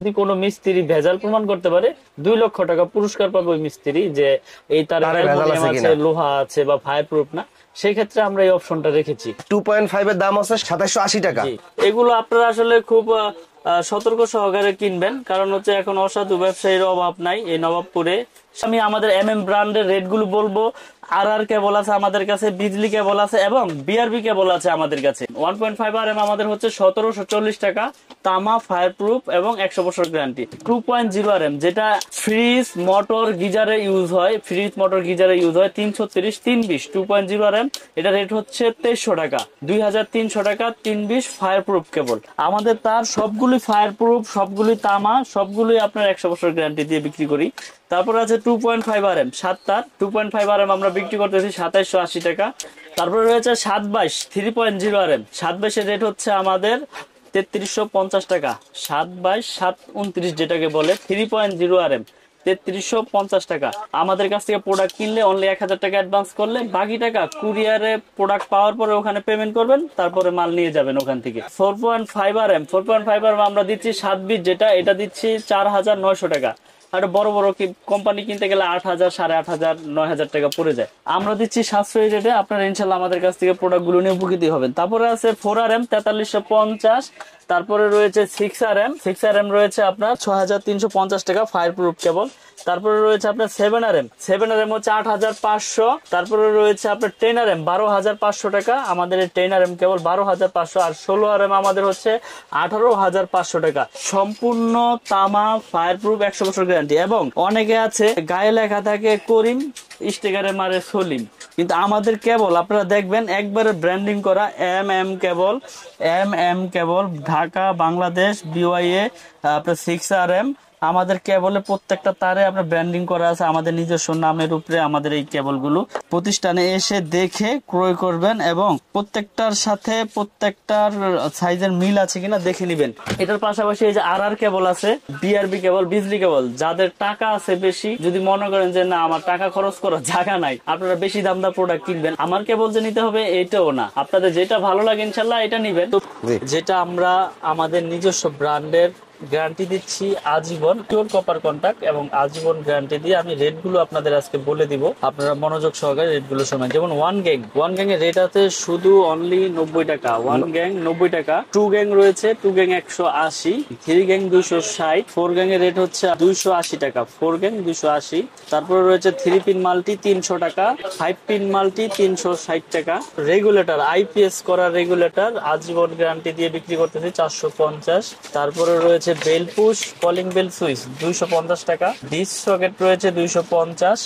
যদি কোনো মিস্ত্রি ভেজাল প্রমাণ করতে পারে, 2 লক্ষ টাকা পুরস্কার পাবে ওই মিস্ত্রি, যে এই তার তারে ভেজাল অ্যালুমিনিয়াম আছে আছে, কিনা। লোহা আছে বা ফায়ার প্রুফ না। সেই ক্ষেত্রে আমরা এই অপশনটা রেখেছি। 2.5 এর দাম হচ্ছে 2780 টাকা। জি, এগুলো আপনারা আসলে খুব সতর্ক সহকারে কিনবেন, কারণ হচ্ছে এখন অসাধু ব্যবসায়ীর অভাব নাই এই নবাবপুরে। আমি আমাদের ব্র্যান্ডের রেট গুলো বলবো। আর কেবল আছে আমাদের কাছে, বিজলি কেবল আছে এবং বিআরবি কেবল আছে আমাদের কাছে। 1.5 আমাদের হচ্ছে 1740 টাকা, তামা, ফায়ার প্রুফ এবং 100 বছর গ্যারান্টি। 2.0 যেটা ফ্রিজ মোটর গিজারে ইউজ হয়, ফ্রিজ মোটর গিজারে ইউজ হয়, 330 320 2.0 এটা রেট হচ্ছে 2300 টাকা, 2300 টাকা 320 ফায়ার প্রুফ কেবল। আমাদের তার সবগুলি ফায়ার প্রুফ, সবগুলি তামা, সবগুলি আপনার 100 বছর গ্যারান্টি দিয়ে বিক্রি করি। তারপর আছে 2.5 7 তার 2.5 আমরা বিক্রি করতেছি 2780 টাকা। তারপরে রয়েছে 722 3.0 722 এর রেট হচ্ছে আমাদের 3350 টাকা। 722 729 যেটাকে বলে 3.0 3350 টাকা। আমাদের কাছ থেকে প্রোডাক্ট কিনলে অনলি 1000 টাকা অ্যাডভান্স করলে, বাকি টাকা কুরিয়ারে প্রোডাক্ট পাওয়ার পরে ওখানে পেমেন্ট করবেন, তারপরে মাল নিয়ে যাবেন ওখান থেকে। 4.5 আমরা দিচ্ছি 7 বিট, যেটা এটা দিচ্ছি 4900 টাকা। আর বড় বড় কোম্পানি কিনতে গেলে 8000 8500 9000 টাকা পড়ে যায়। আমরা দিচ্ছি সাশ্রয়ী রেটে, আপনারা ইনশাল্লাহ আমাদের কাছ থেকে প্রোডাক্ট গুলো নিয়ে উপকৃত হবেন। তারপরে আছে 4RM 4350। তারপরে রয়েছে 6RM রয়েছে আপনার 6350 টাকা ফায়ার প্রুফ কেবল। তারপরে রয়েছে আপনার 7RM হচ্ছে 8500। তারপরে রয়েছে আপনার 10RM 12500 টাকা, আমাদের এই 10RM কেবল 12500। আর 16RM আমাদের হচ্ছে 18500 টাকা, সম্পূর্ণ তামা, ফায়ার প্রুফ, 100 বছর গ্যারান্টি। এবং অনেকে আছে গায়ে লেখা থাকে করিম, স্টিকারে মারে সলিম, কিন্তু আমাদের কেবল আপনারা দেখবেন একবারে ব্র্যান্ডিং করা M M cable Dhaka Bangladesh BYA আপনার 6RM। আমাদের কেবলে প্রত্যেকটা তারে আপনার ব্র্যান্ডিং করা আছে আমাদের নিজস্ব নামের উপরে। আমাদের এই কেবলগুলো প্রতিষ্ঠানে এসে দেখে ক্রয় করবেন এবং প্রত্যেকটার সাথে প্রত্যেকটার সাইজের মিল আছে কিনা দেখে নিবেন। এটার পাশাপাশি এই যে আর কেবল আছে, বিআরবি কেবল, বিজলি কেবল। যাদের টাকা আছে বেশি, যদি মনে করেন যে না আমার টাকা খরচ করার জায়গা নাই, আপনারা বেশি দাম দা প্রোডাক্ট কিনবেন, আমার কেবল যে নিতে হবে এটাও না, আপনাদের যেটা ভালো লাগে ইনশাল্লাহ এটা নিবেন। তো জি। যেটা আমরা আমাদের নিজস্ব ব্র্যান্ডের গ্যারান্টি দিচ্ছি আজীবন, পিওর কপার কন্টাক্ট এবং আজীবন গ্যারান্টি দিয়ে আমি রেট গুলো আপনাদের আজকে বলে দিব, আপনারা মনোযোগ সহকারে রেট গুলো শোনেন। যেমন ওয়ান গ্যাং এর রেট আছে শুধু অনলি 90 টাকা, ওয়ান গ্যাং 90 টাকা। টু গ্যাং রয়েছে, two gang 180, three gang 260, four gang এর রেট হচ্ছে 280 টাকা, ফোর গ্যাং 280। তারপরে রয়েছে 3 পিন মাল্টি 300 টাকা, 5 পিন মাল্টি 360 টাকা। রেগুলেটর আইপিএস করা রেগুলেটর আজীবন গ্যারান্টি দিয়ে বিক্রি করতেছি 450। তারপরে রয়েছে bell push calling bell switch 250 টাকা। ডিস সকেট রয়েছে 250,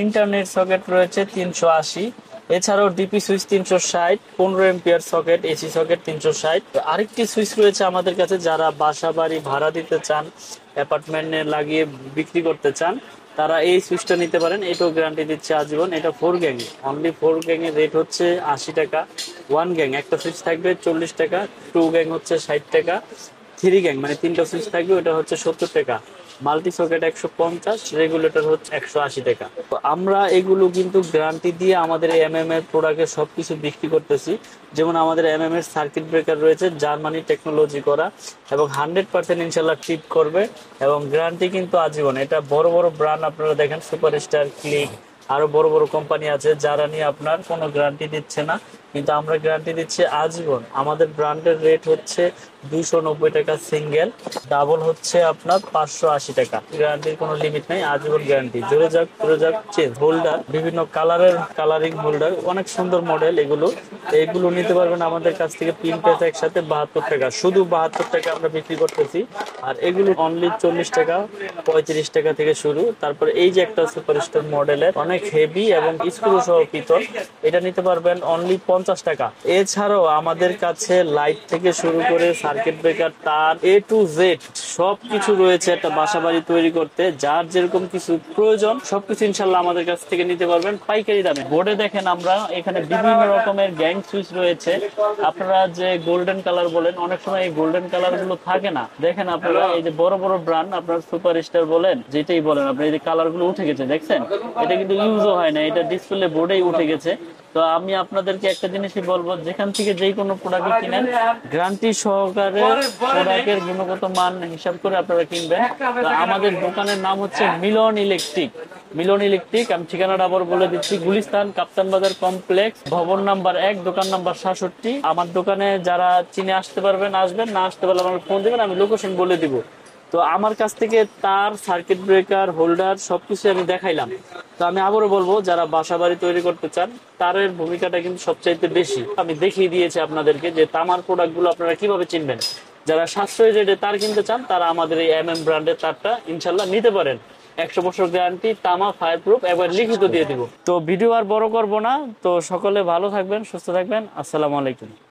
ইন্টারনেট সকেট রয়েছে 380। এছাড়াও DP switch 360, 15 ampere socket, AC socket 360। আরেকটি সুইচ রয়েছে আমাদের কাছে, যারা বাসা বাড়ি ভাড়া দিতে চান, অ্যাপার্টমেন্টে লাগিয়ে বিক্রি করতে চান, তারা এই সুইচটা নিতে পারেন। এটাও গ্যারান্টি দিচ্ছে আজীবন। এটা four gang, only four gang এর রেট হচ্ছে 80 টাকা। ওয়ান গ্যাং একটা সুইচ থাকবে 40 টাকা, টু গ্যাং হচ্ছে 60 টাকা, থ্রি গ্যাং মানে তিনটা সুইচ থাকবে ওটা হচ্ছে 70 টাকা, মাল্টি সকেট 150, রেগুলেটর হচ্ছে 180 টাকা। তো আমরা এগুলো কিন্তু গ্যারান্টি দিয়ে আমাদের এমএম এর প্রোডাক্টের সবকিছু বিক্রি করতেছি। যেমন আমাদের এমএম এর সার্কিট ব্রেকার রয়েছে জার্মানি টেকনোলজি করা এবং 100% ইনশাল্লাহ টিপ করবে এবং গ্যারান্টি কিন্তু আজীবন। এটা বড় বড় ব্র্যান্ড আপনারা দেখেন, সুপারস্টার, ক্লিক, আরো বড় বড় কোম্পানি আছে যারা নিয়ে আপনার কোনো গ্যারান্টি দিচ্ছে না, কিন্তু আমরা গ্যারান্টি দিচ্ছি আজীবন। আমাদের ব্র্যান্ডের রেট হচ্ছে 290 টাকা সিঙ্গেল, ডাবল হচ্ছে আপনার 580 টাকা। গ্যারান্টির কোনো লিমিট নাই, আজীবন গ্যারান্টি। জোরে যাক চেঞ্জ। হোল্ডার বিভিন্ন কালারের, কালারিং হোল্ডার, অনেক সুন্দর মডেল এগুলো। এগুলো নিতে পারবেন আমাদের কাছ থেকে তিন পিস একসাথে 72 টাকা, শুধু 72 টাকা আমরা বিক্রি করতেছি। আর এগুলো অনলি 40 টাকা 35 টাকা থেকে শুরু। তারপরে এই যে একটা সুপারস্টার মডেলের অনেক হেভি এবং স্ক্রু সহ পিতল, এটা নিতে পারবেন অনলি 50 টাকা। এছাড়াও আমাদের কাছে লাইট থেকে শুরু করে সার্কিট ব্রেকার, তার A to Z সবকিছু রয়েছে একটা বাসা বাড়ি তৈরি করতে। যার যেরকম কিছু প্রয়োজন সবকিছু ইনশাল্লাহ আমাদের কাছ থেকে নিতে পারবেন পাইকারি দামে। বোর্ডে দেখেন আমরা এখানে বিভিন্ন রকমের গ্যাং সুইচ রয়েছে। আপনারা যে গোল্ডেন কালার বলেন, অনেক সময় এই গোল্ডেন কালার গুলো থাকে না। দেখেন আপনারা এই যে বড় বড় ব্র্যান্ড, আপনার সুপার স্টার বলেন যেটাই বলেন, আপনি এই যে কালার গুলো উঠে গেছে দেখছেন, এটা কিন্তু ইউজও হয় না, এটা ডিসপ্লে বোর্ডেই উঠে গেছে। তো আমি আপনাদেরকে একটা জিনিসই বলবো, যেখান থেকে যেই কোনো প্রোডাক্ট কিনেন গ্যারান্টি সহকারে প্রোডাক্টের গুণগত মান হিসাব করে আপনারা কিনবেন। তো আমাদের দোকানের নাম হচ্ছে মিলন ইলেকট্রিক। মিলন ইলেকট্রিক, আমি ঠিকানাটা আবার বলে দিচ্ছি, গুলিস্তান কাপ্তান বাজার কমপ্লেক্স, ভবন নাম্বার 1, দোকান নাম্বার 67। আমার দোকানে যারা চিনে আসতে পারবেন আসবেন, না আসতে পারলে আমাকে ফোন দিবেন, আমি লোকেশন বলে দিব। তো আমার কাছ থেকে তার, সার্কিট ব্রেকার, হোল্ডার সবকিছু আমি দেখাইলাম। তো আমি আবারও বলবো, যারা বাসা বাড়ি তৈরি করতে চান তারের ভূমিকাটা কিন্তু সবচাইতে বেশি। আমি দেখিয়ে দিয়েছি আপনাদেরকে যে তামার প্রোডাক্টগুলো আপনারা কিভাবে চিনবেন। যারা সাশ্রয়ী রেটে তার কিনতে চান তারা আমাদের এই ব্র্যান্ডের তারটা ইনশাল্লাহ নিতে পারেন। 100 বছর গ্যারান্টি, তামা, ফায়ার প্রুফ, একবার লিখিত দিয়ে দিব। তো ভিডিও আর বড় করব না। তো সকলে ভালো থাকবেন, সুস্থ থাকবেন। আসসালামু আলাইকুম।